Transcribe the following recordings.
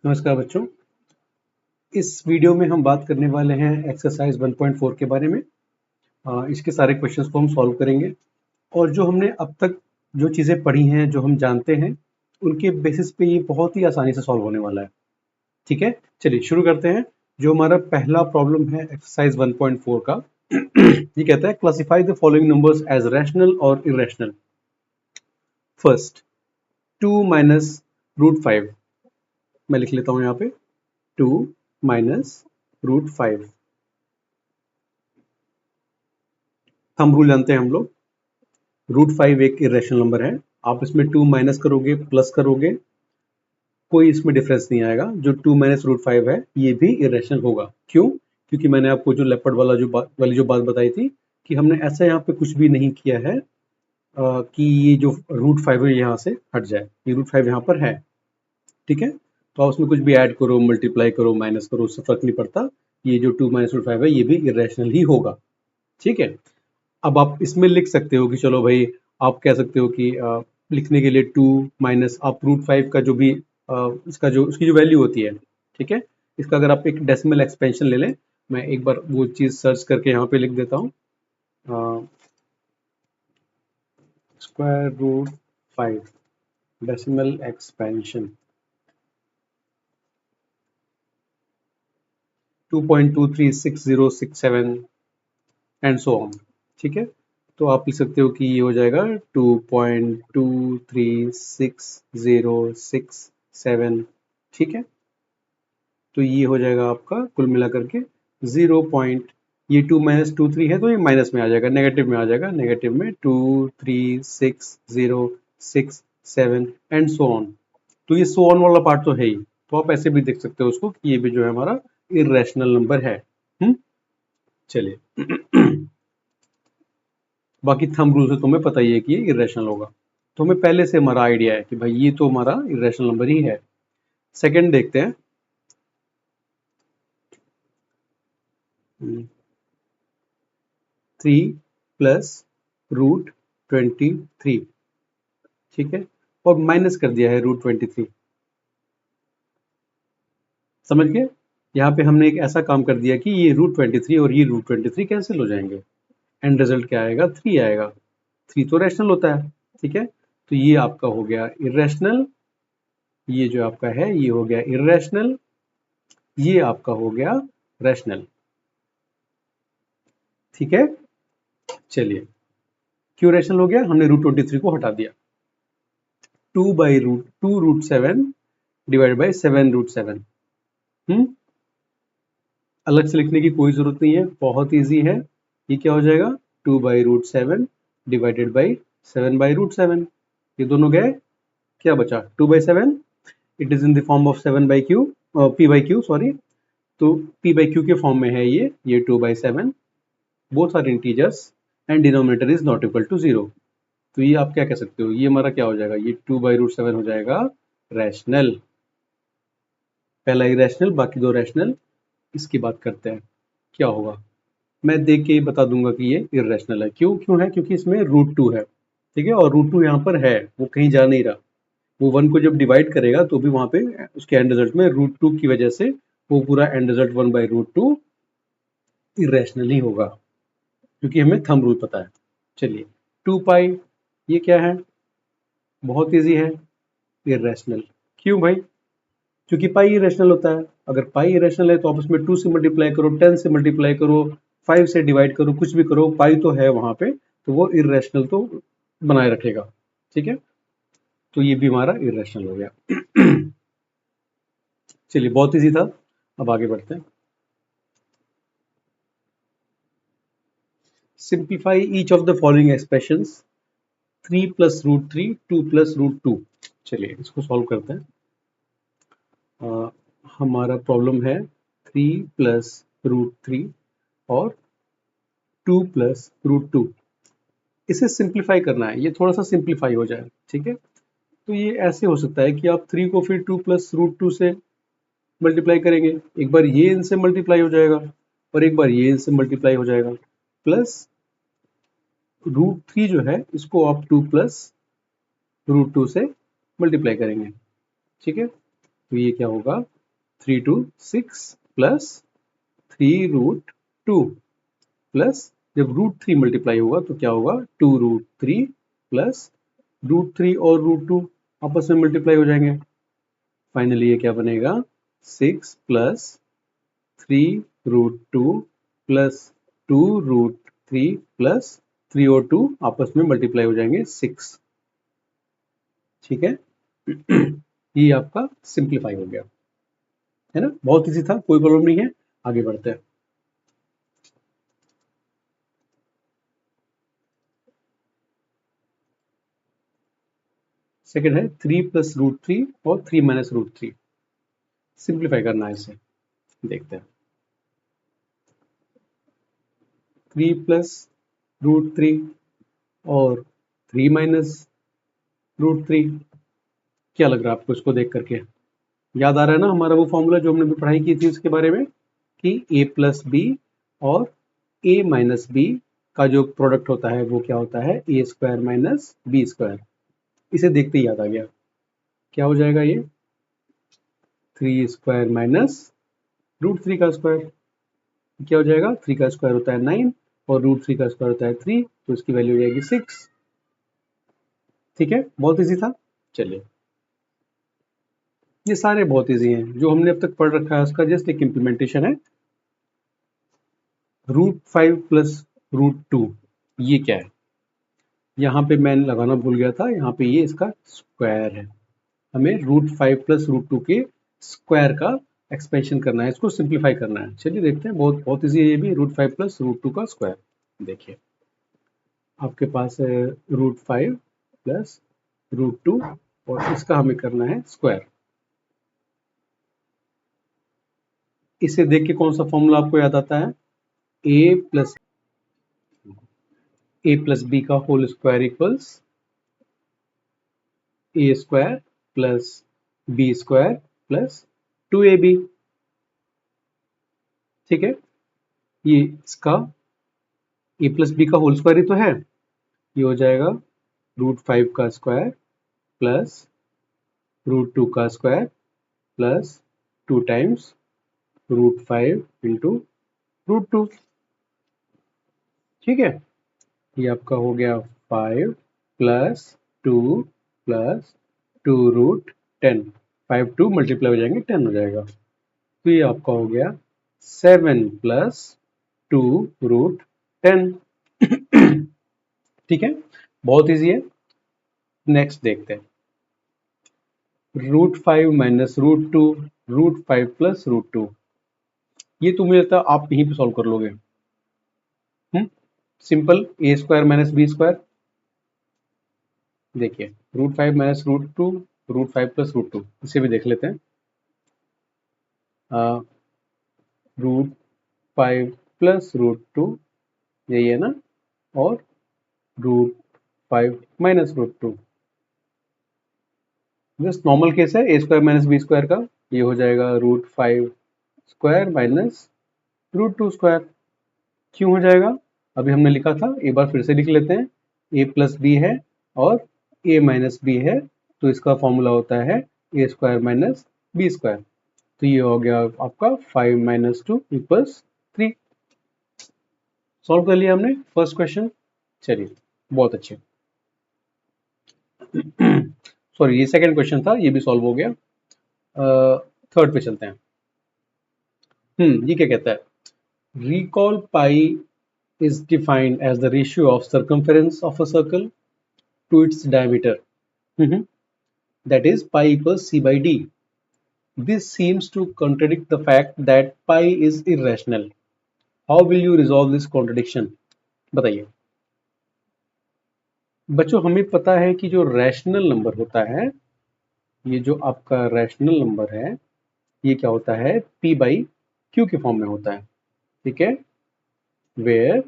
नमस्कार बच्चों। इस वीडियो में हम बात करने वाले हैं एक्सरसाइज 1.4 के बारे में। इसके सारे क्वेश्चंस को हम सॉल्व करेंगे और जो हमने अब तक जो चीज़ें पढ़ी हैं, जो हम जानते हैं, उनके बेसिस पे ये बहुत ही आसानी से सॉल्व होने वाला है। ठीक है, चलिए शुरू करते हैं। जो हमारा पहला प्रॉब्लम है एक्सरसाइज 1.4 का, ये कहता है classify the following numbers as rational और इरेशनल। First, 2 minus root 5। मैं लिख लेता हूँ यहाँ पे 2 माइनस रूट 5। थंब रूल जानते हैं हम लोग। रूट 5 एक इरेशनल नंबर है। आप इसमें 2 माइनस करोगे, प्लस करोगे, कोई इसमें डिफरेंस नहीं आएगा। जो 2 माइनस रूट 5 है ये भी इरेशनल होगा। क्यों? क्योंकि मैंने आपको जो लेपर्ड वाला जो बात बताई थी कि हमने ऐसा यहाँ पे कुछ भी नहीं किया है कि ये जो रूट 5 है यहाँ से हट जाए। ये रूट 5 यहाँ पर है, ठीक है। तो आप उसमें कुछ भी ऐड करो, मल्टीप्लाई करो, माइनस करो, उससे फर्क नहीं पड़ता। ये जो 2 माइनस रूट 5 है ये भी इरेशनल ही होगा, ठीक है। अब आप इसमें लिख सकते हो कि चलो भाई, आप कह सकते हो कि लिखने के लिए 2 माइनस आप रूट 5 का जो भी इसका जो उसकी जो वैल्यू होती है, ठीक है। इसका अगर आप एक डेसिमल एक्सपेंशन ले लें, मैं एक बार वो चीज़ सर्च करके यहाँ पे लिख देता हूँ। Square root 5 decimal expansion 2.236067 and so on, ठीक है। तो आप लिख सकते हो कि ये हो जाएगा 2.236067, ठीक है। तो ये हो जाएगा आपका कुल मिला करके 0 पॉइंट, ये 2 माइनस 23 है तो ये माइनस में आ जाएगा, नेगेटिव में आ जाएगा। नेगेटिव में 23606 एंड सो ऑन। तो ये सो ऑन वाला पार्ट तो है ही, तो आप ऐसे भी देख सकते हो उसको कि ये भी जो है हमारा इरेशनल नंबर है। चलिए बाकी थंब रूल से तुम्हें पता ही है कि ये इरेशनल होगा, तो हमें पहले से हमारा आइडिया है कि भाई ये तो हमारा इरेशनल नंबर ही है। सेकंड देखते हैं। 3 प्लस रूट 23, ठीक है, और माइनस कर दिया है रूट 23। समझ गए? यहाँ पे हमने एक ऐसा काम कर दिया कि ये रूट 23 और ये रूट 23 कैंसिल हो जाएंगे। एंड रिजल्ट क्या आएगा? 3 आएगा। 3 तो रैशनल होता है, ठीक है। तो ये आपका हो गया इरेशनल, ये जो आपका है ये हो गया इरेशनल, ये आपका हो गया रैशनल, ठीक है। चलिए, क्यों रैशनल हो गया? हमने रूट 23 को हटा दिया। 2 रूट 7 डिवाइड बाई 7 रूट 7। अलग से लिखने की कोई जरूरत नहीं है, बहुत इजी है। ये क्या हो जाएगा? 2 by root 7 divided by 7 by root 7। ये दोनों गए, क्या बचा? 2 by 7। It is in the form of 7 by q, p by q, sorry. तो पी बाई क्यू के फॉर्म में है ये 2 by 7। Both are integers and denominator is not equal to 0। तो ये आप क्या कह सकते हो? ये हमारा क्या हो जाएगा? ये 2 बाई रूट 7 हो जाएगा रैशनल। पहला इरेशनल, बाकी दो रैशनल। इसकी बात करते हैं, क्या होगा? मैं देख के ही बता दूंगा कि ये इरेशनल है। क्यों है? क्योंकि इसमें रूट 2 है, ठीक है, और रूट 2 यहाँ पर है, वो कहीं जा नहीं रहा। वो 1 को जब डिवाइड करेगा तो भी वहां पे उसके एंड रिजल्ट में रूट 2 की वजह से वो पूरा end result 1 by root 2 irrational ही होगा, क्योंकि हमें थंब रूल पता है। चलिए, 2 पाई, ये क्या है? बहुत इजी है, इरेशनल। क्यों भाई? क्योंकि पाई इरेशनल होता है। अगर पाई इरेशनल है तो आप उसमें 2 से मल्टीप्लाई करो, 10 से मल्टीप्लाई करो, 5 से डिवाइड करो, कुछ भी करो, पाई तो है वहां पे, तो वो इरेशनल तो बनाए रखेगा, ठीक है। तो ये भी हमारा इरेशनल हो गया। चलिए, बहुत इजी था, अब आगे बढ़ते हैं। Simplify each of the following expressions 3 plus root 3, 2 plus root 2। चलिए इसको सॉल्व करते हैं। हमारा प्रॉब्लम है 3 प्लस रूट 3 और 2 प्लस रूट 2। इसे सिंप्लीफाई करना है, ये थोड़ा सा सिंप्लीफाई हो जाए, ठीक है। तो ये ऐसे हो सकता है कि आप 3 को फिर 2 प्लस रूट 2 से मल्टीप्लाई करेंगे। एक बार ये इनसे मल्टीप्लाई हो जाएगा और एक बार ये इनसे मल्टीप्लाई हो जाएगा, प्लस रूट 3 जो है इसको आप 2 प्लस रूट 2 से मल्टीप्लाई करेंगे, ठीक है। तो ये क्या होगा 3 to 6 प्लस 3√2 प्लस जब √3 मल्टीप्लाई होगा तो क्या होगा 2√3 प्लस √3 और √2 आपस में मल्टीप्लाई हो जाएंगे। फाइनली ये क्या बनेगा 6 प्लस 3√2 प्लस 2√3 प्लस 3 और 2 आपस में मल्टीप्लाई हो जाएंगे 6। ठीक है ये आपका सिंप्लीफाई हो गया है ना, बहुत इजी था, कोई प्रॉब्लम नहीं है। आगे बढ़ते हैं। सेकंड है 3 प्लस √3 और 3 माइनस √3। सिंप्लीफाई करना है इसे, देखते हैं। 3 प्लस √3 और 3 माइनस √3। क्या लग रहा है आपको इसको देख करके? याद आ रहा है ना हमारा वो फॉर्मूला जो हमने भी पढ़ाई की थी उसके बारे में कि a प्लस बी और a माइनस बी का जो प्रोडक्ट होता है वो क्या होता है a square minus b square. इसे देखते ही याद आ गया। क्या हो जाएगा ये 3 स्क्वायर माइनस √3 का स्क्वायर। क्या हो जाएगा 3 का स्क्वायर होता है 9 और √3 का स्क्वायर होता है 3, तो इसकी वैल्यू हो जाएगी 6। ठीक है, बहुत इजी था। चलिए, ये सारे बहुत इजी हैं, जो हमने अब तक पढ़ रखा है उसका जस्ट एक इम्प्लीमेंटेशन है। √5 प्लस √2 ये क्या है? यहाँ पे मैं लगाना भूल गया था, यहाँ पे ये इसका स्क्वायर है। हमें √5 प्लस √2 के स्क्वायर का एक्सपेंशन करना है, इसको सिंप्लीफाई करना है। चलिए देखते हैं, बहुत बहुत इजी है ये भी। √5 प्लस √2 का स्क्वायर। देखिए आपके पास है √5 प्लस √2 और इसका हमें करना है स्क्वायर। इसे देख के कौन सा फॉर्मूला आपको याद आता है? a प्लस बी का whole square equals a square plus b square plus 2ab। ठीक है, ये इसका a प्लस बी का होल स्क्वायर ही तो है। ये हो जाएगा √5 का स्क्वायर प्लस √2 का स्क्वायर प्लस 2 टाइम्स √5 इंटू √2। ठीक है, ये आपका हो गया 5 प्लस 2 प्लस 2√10। 5 2 मल्टीप्लाई हो जाएंगे 10 हो जाएगा। तो ये आपका हो गया 7 प्लस 2√10। ठीक है, बहुत इजी है। नेक्स्ट देखते हैं √5 माइनस √2 √5 प्लस √2। ये तो मुझे लगता है आप यहीं पे सॉल्व कर लोगे। Simple, a square minus b square. देखिए √5 माइनस √2 √5 प्लस √2, इसे भी देख लेते हैं। √5 प्लस √2 यही है ना, और √5 माइनस √2 जस्ट नॉर्मल केस है a square minus b square का। ये हो जाएगा √5 स्क्वायर माइनस √2 स्क्वायर। क्यों हो जाएगा? अभी हमने लिखा था, एक बार फिर से लिख लेते हैं। a प्लस बी है और a माइनस बी है, तो इसका फॉर्मूला होता है a square minus b square. तो ये हो गया आपका 5 माइनस 2 इक्वल्स 3। सॉल्व कर लिया हमने फर्स्ट क्वेश्चन। चलिए, बहुत अच्छे। सॉरी, ये सेकंड क्वेश्चन था, ये भी सॉल्व हो गया। थर्ड पे चलते हैं। ये क्या कहता है? Recall pi is defined as the ratio of circumference of a circle to its diameter. That is pi equals c by d. This seems to contradict the fact that pi is irrational. How will you resolve this contradiction? बताइए बच्चों। हमें पता है कि जो rational number होता है, ये जो आपका रैशनल नंबर है, ये क्या होता है p by q के फॉर्म में होता है। ठीक है, where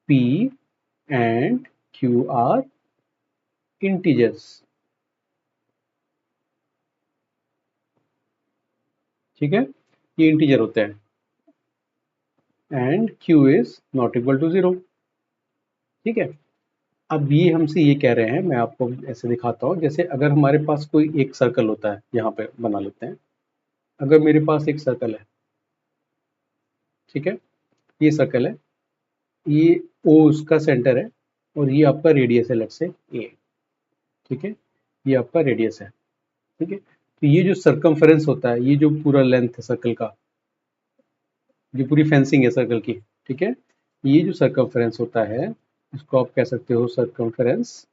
p and q are integers। ठीक है, ये इंटीजर होते हैं and q is not equal to 0। ठीक है, अब ये हमसे ये कह रहे हैं, मैं आपको ऐसे दिखाता हूँ, जैसे अगर हमारे पास कोई एक सर्कल होता है, यहाँ पे बना लेते हैं। अगर मेरे पास एक सर्कल है, ठीक है, ये सर्कल है, ये ओ उसका सेंटर है और ये आपका रेडियस है, लेट्स से ए, ठीक है, ये आपका रेडियस है, ठीक है। तो ये जो सरकमफेरेंस होता है, ये जो पूरा लेंथ है सर्कल का, ये पूरी फेंसिंग है सर्कल की, ठीक है, ये जो सरकमफेरेंस होता है इसको आप कह सकते हो सरकमफेरेंस।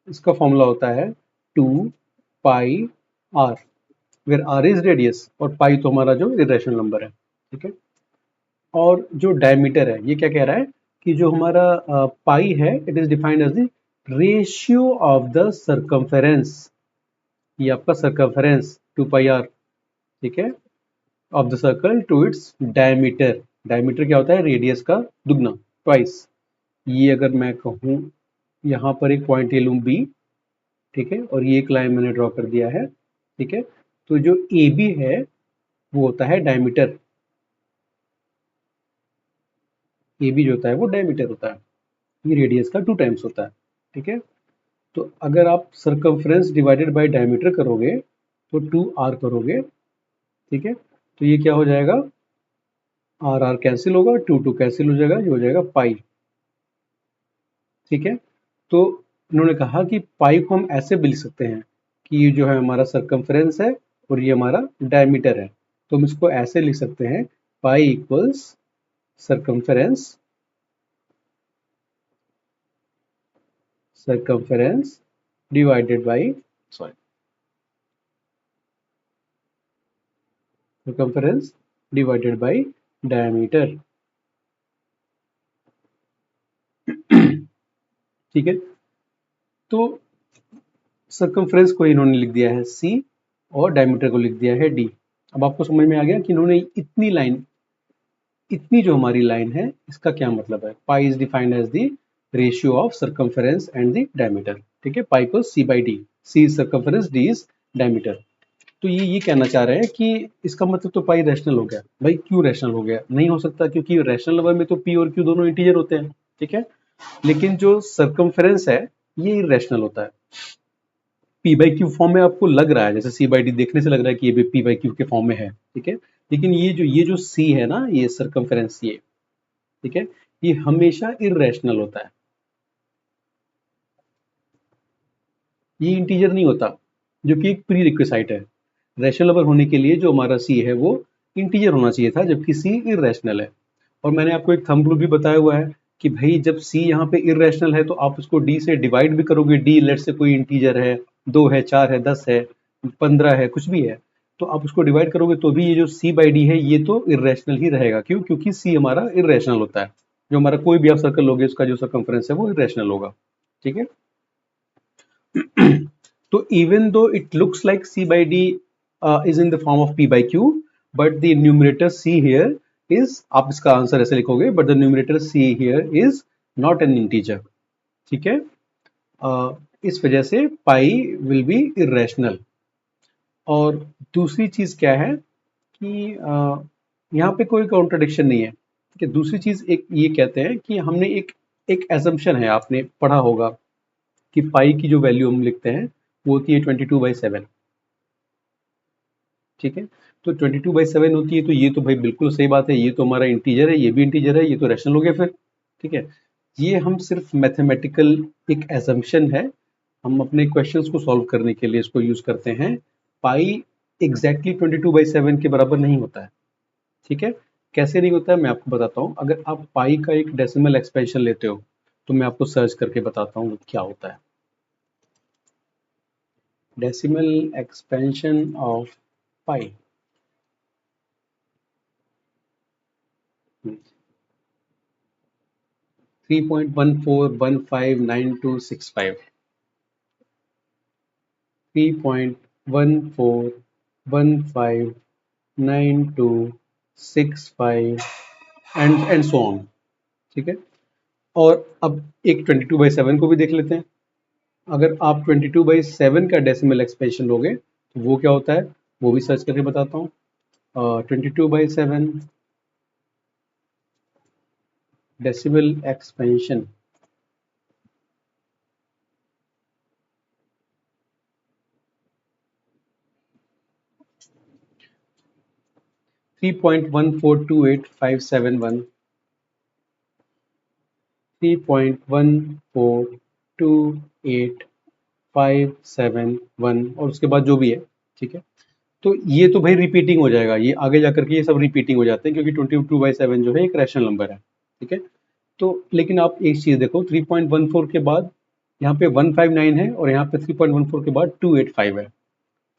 इसका फॉर्मूला होता है 2πr, where are is radius और पाई तो हमारा जो इरेशनल नंबर है, ठीक है। और जो डायमीटर है, ये क्या कह रहा है कि जो हमारा पाई है, it is defined as the ratio of the circumference, ये आपका सरकमफेरेंस 2πr, ठीक है, of the circle to its diameter. Diameter क्या होता है? रेडियस का दुगना, ट्वाइस। ये अगर मैं कहूँ यहाँ पर एक पॉइंट ले लूँ बी, ठीक है, और ये एक लाइन मैंने ड्रॉ कर दिया है, ठीक है, तो जो ए बी है वो होता है डायमीटर, ए बी जो होता है वो डायमीटर होता है, ये रेडियस का 2 टाइम्स होता है, ठीक है। तो अगर आप सरकमफ्रेंस डिवाइडेड बाय डायमीटर करोगे तो 2r करोगे, ठीक है, तो ये क्या हो जाएगा? आर आर कैंसिल होगा, 2 कैंसिल हो जाएगा, ये हो जाएगा पाई, ठीक है। तो इन्होंने कहा कि पाई को हम ऐसे भी लिख सकते हैं कि ये जो है हमारा सरकमफ्रेंस है और ये हमारा डायमीटर है, तो हम इसको ऐसे लिख सकते हैं, पाई equals circumference divided by circumference divided by diameter, ठीक है। तो circumference को इन्होंने लिख दिया है c और डायमीटर को लिख दिया है d। अब आपको समझ में आ गया कि इन्होंने इतनी जो हमारी लाइन है इसका क्या मतलब है। Pi is defined as the ratio of circumference and the diameter, ठीक है। पाई को c by d, c is circumference, d is diameter. तो ये कहना चाह रहे हैं कि इसका मतलब तो पाई रैशनल हो गया। भाई क्यों रैशनल हो गया? नहीं हो सकता, क्योंकि रैशनल नंबर में तो पी और क्यू दोनों इंटीजर होते हैं, ठीक है। लेकिन जो सर्कमफेरेंस है ये इरेशनल होता है। पी बाई क्यू फॉर्म में आपको लग रहा है, जैसे सी बाई डी देखने से लग रहा है कि ये भी पी बाई क्यू के फॉर्म में है, ठीक है। लेकिन ये जो सी है ना, ये सर्कमफेरेंस, ये, ठीक है, ये हमेशा इरेशनल होता है, ये इंटीजर नहीं होता, जो कि एक प्री रिक्विसाइट है। रैशनल नंबर होने के लिए जो हमारा सी है वो इंटीजर होना चाहिए था, जबकि सी इरेशनल है। और मैंने आपको एक थंब रूल भी बताया हुआ है कि भाई जब सी यहाँ पे इरेशनल है तो आप उसको डी से डिवाइड भी करोगे, डी लेट से कोई इंटीजर है, 2 है, 4 है, 10 है, 15 है, कुछ भी है, तो आप उसको डिवाइड करोगे तो भी ये जो सी बाई डी है ये तो इरेशनल ही रहेगा। क्यों? क्योंकि सी हमारा इरेशनल होता है। जो हमारा कोई भी आप सर्कल लोगे उसका जो सर्कमफ्रेंस है वो इरेशनल होगा, ठीक है। So even though it looks like C by D is in the form of P by Q, but the numerator C here is, आप इसका आंसर ऐसे लिखोगे, but the numerator C here is not an integer, ठीक है। इस वजह से पाई will be irrational। और दूसरी चीज क्या है कि यहाँ पे कोई कॉन्ट्रडिक्शन नहीं है, ठीक है। दूसरी चीज एक ये कहते हैं कि हमने एक एजम्पशन है, आपने पढ़ा होगा कि पाई की जो वैल्यू हम लिखते हैं वो होती है 22/7, ठीक है। तो 22/7 होती है, तो ये तो भाई बिल्कुल सही बात है, ये तो हमारा इंटीजर है, ये भी इंटीजर है, ये तो रैशनल हो गया फिर, ठीक है। ये हम सिर्फ मैथमेटिकल एक एजम्पशन है, हम अपने क्वेश्चंस को सॉल्व करने के लिए इसको यूज करते हैं। पाई एग्जैक्टली 22/7 के बराबर नहीं होता है, ठीक है। कैसे नहीं होता है मैं आपको बताता हूँ। अगर आप पाई का एक डेसिमल एक्सपेंशन लेते हो तो मैं आपको सर्च करके बताता हूँ क्या होता है। decimal expansion of pi, 3.14159265, 3.14159265 and so on, ठीक है। और अब एक 22/7 को भी देख लेते हैं। अगर आप 22/7 का डेसिमल एक्सपेंशन लोगे तो वो क्या होता है, वो भी सर्च करके बताता हूँ। 22/7 डेसिमल एक्सपेंशन 3.1428571, 3.1428571 और उसके बाद जो भी है, ठीक है। तो ये तो भाई रिपीटिंग हो जाएगा, ये आगे जाकर के ये सब रिपीटिंग हो जाते हैं क्योंकि 22/7 जो है एक रैशनल नंबर है, ठीक है। तो लेकिन आप एक चीज देखो, 3.14 के बाद यहाँ पे 159 है और यहाँ पे 3.14 के बाद 285 है।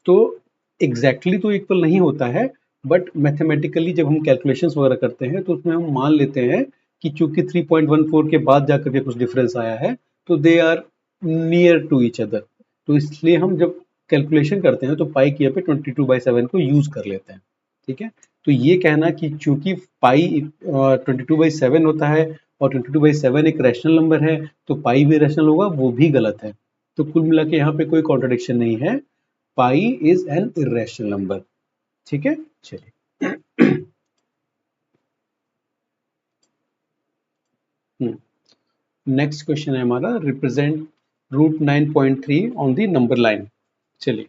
तो एग्जैक्टली तो इक्वल नहीं होता है, बट मैथमेटिकली जब हम कैलकुलेशंस वगैरह करते हैं तो उसमें हम मान लेते हैं कि चूंकि 3.14 के बाद जाकर के कुछ डिफरेंस आया है तो they are near to each other. तो इसलिए हम जब कैलकुलेशन करते हैं तो पाई की पे 22/7 को यूज कर लेते हैं, ठीक है। तो ये कहना कि चूंकि पाई 22/7 होता है और 22/7 एक रैशनल नंबर है तो पाई भी रैशनल होगा, वो भी गलत है। तो कुल मिला के यहाँ पे कोई कॉन्ट्रडिक्शन नहीं है, pi is an irrational number, ठीक है। चलिए नेक्स्ट क्वेश्चन है हमारा, represent root 9.3 on the number line. चलिए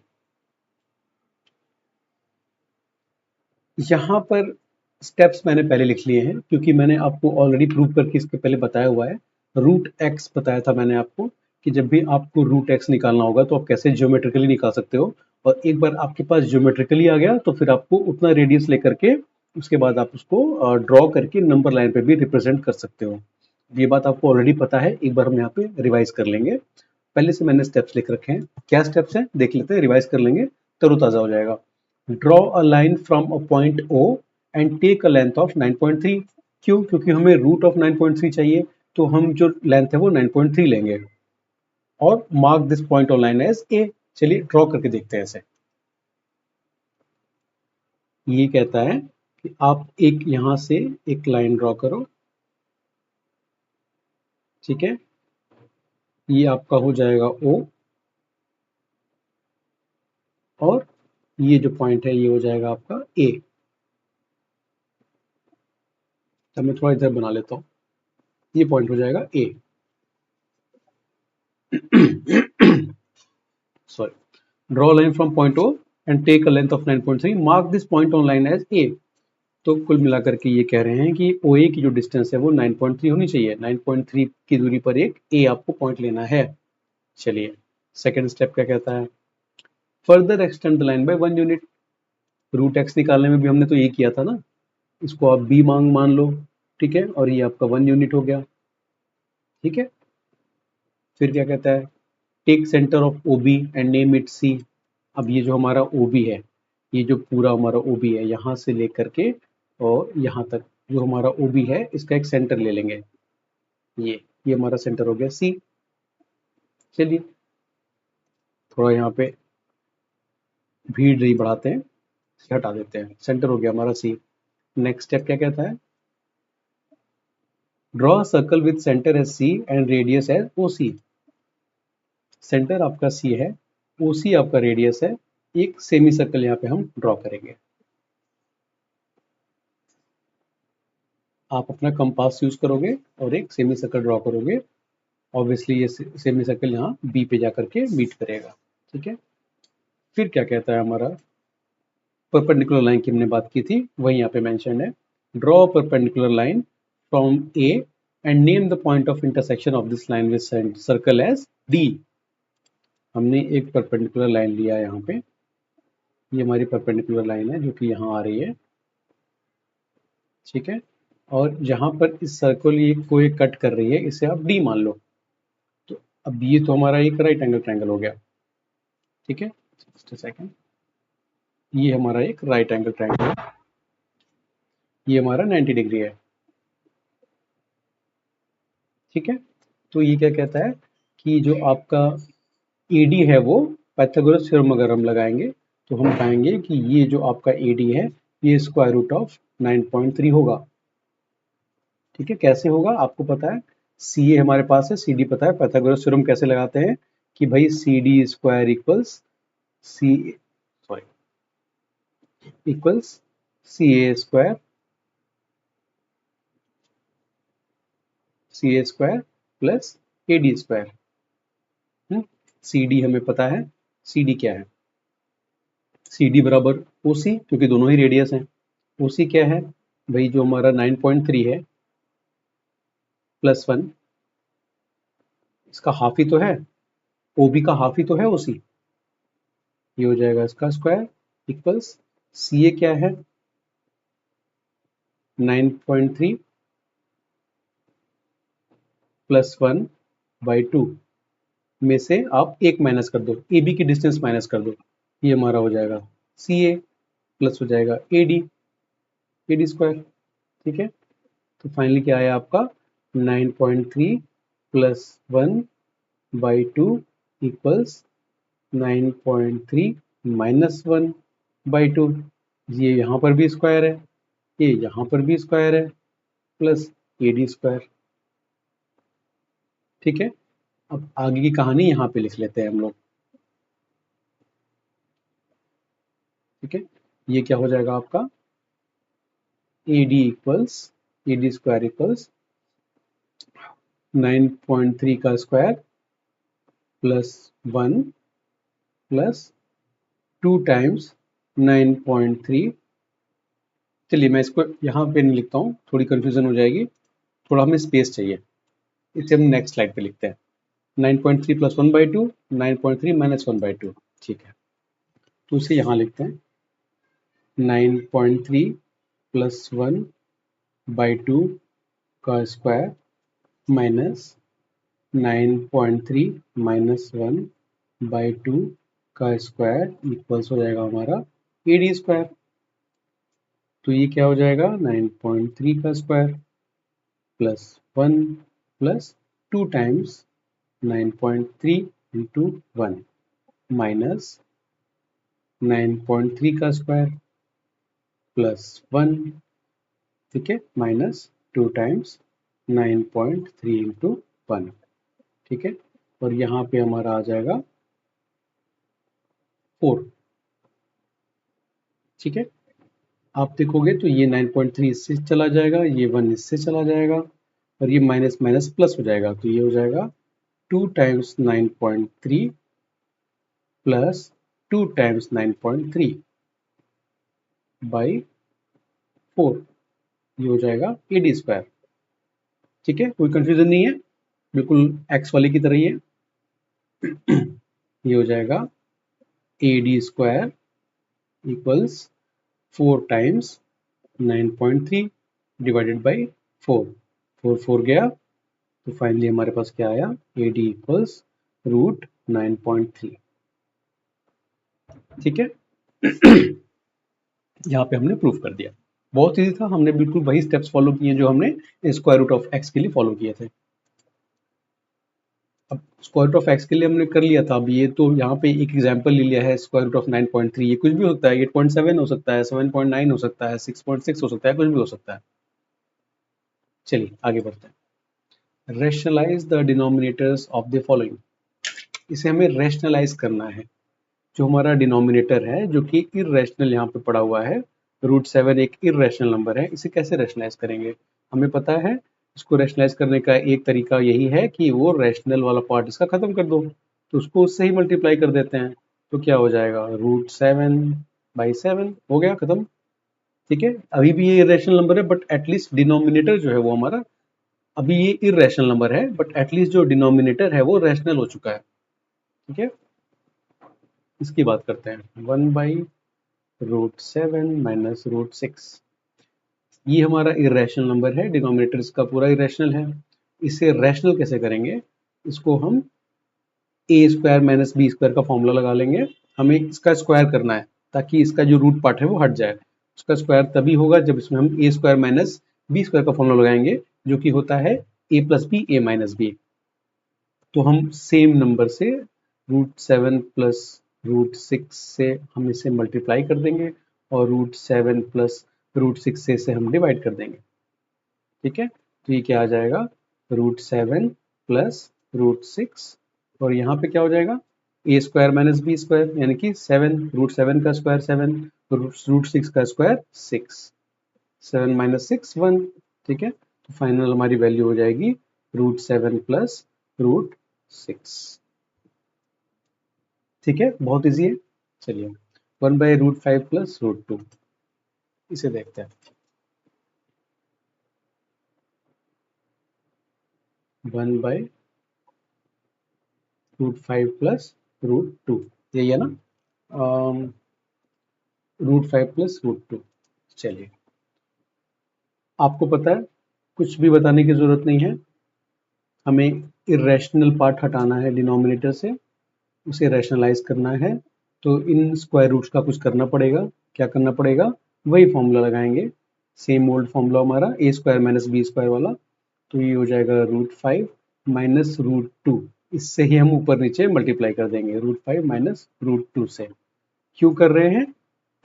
यहाँ पर स्टेप्स मैंने पहले लिख लिए हैं क्योंकि मैंने आपको ऑलरेडी प्रूव करके इसके पहले बताया हुआ है। रूट एक्स बताया था मैंने आपको कि जब भी आपको रूट एक्स निकालना होगा तो आप कैसे ज्योमेट्रिकली निकाल सकते हो, और एक बार आपके पास ज्योमेट्रिकली आ गया तो फिर आपको उतना रेडियस लेकर के उसके बाद आप उसको ड्रॉ करके नंबर लाइन पे भी रिप्रेजेंट कर सकते हो। ये बात आपको ऑलरेडी पता है, एक बार हम यहाँ पे रिवाइज कर लेंगे। पहले से मैंने स्टेप्स लिख रखे हैं, क्या स्टेप्स हैं देख लेते हैं, रिवाइज कर लेंगे, तरोताजा हो जाएगा। Draw a line from a point O and take a length of 9.3। क्यों? क्योंकि हमें रूट ऑफ 9.3 चाहिए, तो हम जो लेंथ है वो 9.3 लेंगे और mark this point on line as A. चलिए ड्रॉ करके देखते हैं ऐसे। ये कहता है कि आप एक यहां से एक लाइन ड्रॉ करो, ठीक है। ये आपका हो जाएगा O और ये जो पॉइंट है ये हो जाएगा आपका A। तो मैं थोड़ा इधर बना लेता हूँ, ये पॉइंट हो जाएगा A। Sorry. Draw a line from point O and take a length of 9.3. Mark this point on line as A. तो कुल मिलाकर के ये कह रहे हैं कि OA की जो डिस्टेंस है वो 9.3 होनी चाहिए। 9.3 की दूरी पर एक A आपको पॉइंट लेना है। चलिए सेकेंड स्टेप क्या कहता है, further extend the line by 1 unit. Root x निकालने में भी हमने तो ये किया था ना, इसको आप B मान लो, ठीक है, और ये आपका 1 यूनिट हो गया, ठीक है। फिर क्या कहता है, take centre of OB and name it C। अब ये जो हमारा OB है, ये जो पूरा हमारा OB है यहाँ से लेकर के और यहाँ तक जो हमारा OB है इसका एक सेंटर ले लेंगे, ये हमारा सेंटर हो गया C। चलिए थोड़ा यहाँ पे भीड़ नहीं बढ़ाते हैं, इसे हटा देते हैं, सेंटर हो गया हमारा C। नेक्स्ट स्टेप क्या कहता है, draw circle with centre as C and radius as OC। Centre आपका C है, OC आपका रेडियस है, एक सेमी सर्कल यहाँ पे हम ड्रॉ करेंगे। आप अपना कंपास यूज करोगे और एक सेमी सर्कल ड्रॉ करोगे, ऑब्वियसली ये सेमी सर्कल यहाँ बी पे जाकर के मीट करेगा, ठीक है। फिर क्या कहता है हमारा, परपेंडिकुलर लाइन की हमने बात की थी वही यहाँ पे मेंशन है, draw perpendicular line from A and name the point of intersection of this line with circle as D. हमने एक परपेंडिकुलर लाइन लिया है यहाँ पे, ये हमारी परपेंडिकुलर लाइन है जो कि यहाँ आ रही है, ठीक है, और जहाँ पर इस सर्कल ये कोई कट कर रही है इसे आप डी मान लो। तो अब ये तो हमारा एक राइट एंगल ट्रायंगल हो गया, ठीक है। जस्ट अ सेकंड, ये हमारा एक राइट एंगल ट्रायंगल है, ये हमारा 90 डिग्री है, ठीक है। तो ये क्या कहता है कि जो आपका AD है वो पाइथागोरस थ्योरम अगर हम लगाएंगे तो हम पाएंगे कि ये जो आपका AD है ये स्क्वायर रूट ऑफ 9.3 होगा, ठीक है। कैसे होगा आपको पता है, CA हमारे पास है, CD पता है, पाइथागोरस थ्योरम कैसे लगाते हैं कि भाई CD square equals C sorry equals CA square plus AD square. CD हमें पता है, CD क्या है, CD बराबर OC क्योंकि दोनों ही रेडियस हैं, ओसी क्या है भाई, जो हमारा 9.3 है +1, इसका हाफ ही तो है, ओबी का हाफ ही तो है ओसी, ये हो जाएगा इसका स्क्वायर इक्वल्स सी ए क्या है 9.3 +1/2 में से आप एक माइनस कर दो, ए बी की डिस्टेंस माइनस कर दो, ये हमारा हो जाएगा सी ए प्लस हो जाएगा ए डी स्क्वायर। ठीक है, तो फाइनली क्या आया आपका 9.3 +1/2 इक्वल्स 9.3 -1/2। ये यहाँ पर भी स्क्वायर है, ये यहाँ पर भी स्क्वायर है, प्लस ए डी स्क्वायर। ठीक है, अब आगे की कहानी यहाँ पे लिख लेते हैं हम लोग। ठीक है, ये क्या हो जाएगा आपका ए डी स्क्वायर इक्वल्स 9.3 का स्क्वायर +1 प्लस 2 टाइम्स 9.3। चलिए मैं इसको यहाँ पे नहीं लिखता हूँ, थोड़ी कंफ्यूजन हो जाएगी, थोड़ा हमें स्पेस चाहिए, इसे हम नेक्स्ट स्लाइड पे लिखते हैं। 9.3 +1/2, 9.3 -1/2। ठीक है, तो इसे यहाँ लिखते हैं 9.3 +1/2 का स्क्वायर माइनस 9.3 -1/2 का स्क्वायर इक्वल्स हो जाएगा हमारा ए डी स्क्वायर। तो ये क्या हो जाएगा 9.3 का square +1 plus 2 times 9.3 into 1 minus 9.3 का स्क्वायर +1, ठीक है, माइनस 2 टाइम्स 9.3 इंटू 1। ठीक है, और यहाँ पे हमारा आ जाएगा 4। ठीक है, आप देखोगे तो ये 9.3 इससे चला जाएगा, ये 1 इससे चला जाएगा, और ये माइनस माइनस प्लस हो जाएगा, तो ये हो जाएगा 2 टाइम्स 9.3 प्लस 2 टाइम्स 9.3 बाई 4, ये हो जाएगा ए डी स्क्वायर। ठीक है, कोई कंफ्यूजन नहीं है, बिल्कुल एक्स वाले की तरह ही है। ये हो जाएगा A D square equals 4 times 9.3 divided by 4, 4 गया, तो फाइनली हमारे पास क्या आया, ए डी इक्वल्स √9.3। ठीक है, यहाँ पे हमने प्रूफ कर दिया, बहुत इजी था, हमने बिल्कुल वही स्टेप्स फॉलो किए जो हमने स्क्वायर रूट ऑफ एक्स के लिए फॉलो किए थे। अब स्क्वायर रूट ऑफ एक्स के लिए हमने कर लिया था, अब ये तो यहाँ पे एक एग्जांपल ले लिया है स्क्वायर रूट ऑफ 9.3, ये कुछ भी हो सकता है, 8.7 हो सकता है, 7.9 हो सकता है, 6.6 हो सकता है, कुछ भी हो सकता है। चलिए आगे बढ़ते हैं। Rationalise the denominators of the following, इसे हमें रैशनलाइज करना है। जो हमारा डिनोमिनेटर है जो कि इर्रेशनल यहाँ पे पड़ा हुआ है, √7 एक इर्रेशनल नंबर है, इसे कैसे रैशनलाइज करेंगे, हमें पता है इसको रैशनलाइज करने का एक तरीका यही है कि वो रैशनल वाला पार्ट इसका खत्म कर दो, तो उसको उससे ही मल्टीप्लाई कर देते हैं, तो क्या हो जाएगा √7/7 हो गया खत्म। ठीक है, अभी भी ये इरेशनल नंबर है, बट एटलीस्ट डिनोमिनेटर जो है वो हमारा, अभी ये इरेशनल नंबर है बट एटलीस्ट जो डिनोमिनेटर है वो रैशनल हो चुका है। ठीक है, इसकी बात करते हैं, 1/√7 माइनस √6, ये हमारा इरेशनल नंबर है, डिनोमिनेटर इसका पूरा इरेशनल है। इसे रैशनल कैसे करेंगे, इसको हम a square minus b square का फॉर्मूला लगा लेंगे, हमें इसका स्क्वायर करना है ताकि इसका जो रूट पार्ट है वो हट जाए। उसका स्क्वायर तभी होगा जब इसमें हम a square minus b square का फॉर्मूला लगाएंगे, जो कि होता है a plus b a minus b. तो हम सेम नंबर से √7 प्लस √6 से हम इसे मल्टीप्लाई कर देंगे, और √7 प्लस √6 से इसे हम डिवाइड कर देंगे। ठीक है, तो ये क्या आ जाएगा, √7 प्लस √6, और यहाँ पे क्या हो जाएगा, ए स्क्वायर माइनस बी स्क्वायर, यानी कि 7, √7 का स्क्वायर 7, √6 का स्क्वायर 6, 7 माइनस 6 1। ठीक है, तो फाइनल हमारी वैल्यू हो जाएगी √7 प्लस √6। ठीक है, बहुत इजी है। चलिए 1/√5 प्लस √2, इसे देखते हैं। 1/√5 प्लस √2, यही है ना, √5 प्लस √2। चलिए, आपको पता है कुछ भी बताने की जरूरत नहीं है, हमें इरेशनल पार्ट हटाना है डिनोमिनेटर से, उसे रैशनलाइज करना है, तो इन स्क्वायर रूट्स का कुछ करना पड़ेगा। क्या करना पड़ेगा? वही फॉर्मूला लगाएंगे, सेम ओल्ड फॉर्मूला हमारा a² - b² वाला। तो ये हो जाएगा √5 माइनस √2, इससे ही हम ऊपर नीचे मल्टीप्लाई कर देंगे, √5 माइनस √2 से। क्यों कर रहे हैं?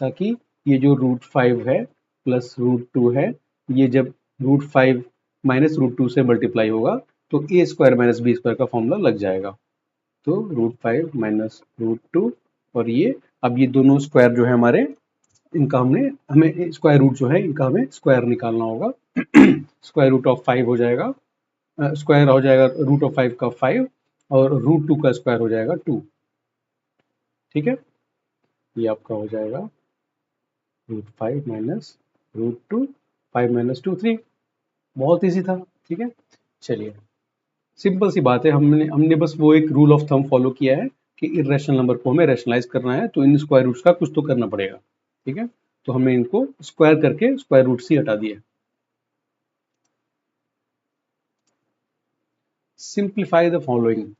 ताकि ये जो √5 है प्लस √2 है, ये जब √5 माइनस √2 से मल्टीप्लाई होगा तो a² - b² का फॉर्मूला लग जाएगा। तो √5 माइनस √2, और ये अब ये दोनों स्क्वायर जो है हमारे, इनका हमें स्क्वायर रूट जो है इनका हमें स्क्वायर निकालना होगा। स्क्वायर रूट ऑफ 5 हो जाएगा, स्क्वायर हो जाएगा √5 का 5, और √2 का स्क्वायर हो जाएगा 2। ठीक है, ये आपका हो जाएगा √5 माइनस √2, 5 माइनस 2 3। बहुत ईजी था। ठीक है, चलिए, सिंपल सी बात है, हमने बस वो एक रूल ऑफ थंब फॉलो किया है कि इरेशनल नंबर को हमें रैशनलाइज करना है, तो इन स्क्वायर रूट्स का कुछ तो करना पड़ेगा। ठीक है, तो हमने इनको स्क्वायर करके स्क्वायर रूट से हटा दिया। Simplify the following.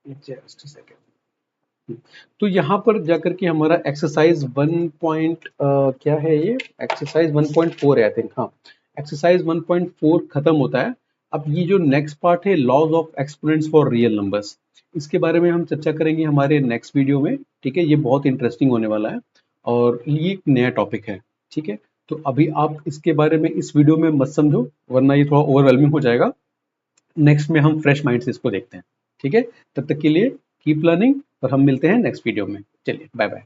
Just second. तो यहाँ पर जाकर के हमारा एक्सरसाइज 1 पॉइंट क्या है, ये एक्सरसाइज 1.4 है आई थिंक। हाँ, एक्सरसाइज 1.4 खत्म होता है। अब ये जो नेक्स्ट पार्ट है, laws of exponents for real numbers, इसके बारे में हम चर्चा करेंगे हमारे नेक्स्ट वीडियो में। ठीक है, ये बहुत इंटरेस्टिंग होने वाला है और ये एक नया टॉपिक है। ठीक है, तो अभी आप इसके बारे में इस वीडियो में मत समझो, वरना ये थोड़ा ओवरवेलमिंग हो जाएगा। नेक्स्ट में हम फ्रेश माइंड से इसको देखते हैं। ठीक है, तब तक के लिए कीप लर्निंग, और हम मिलते हैं नेक्स्ट वीडियो में। चलिए, बाय बाय।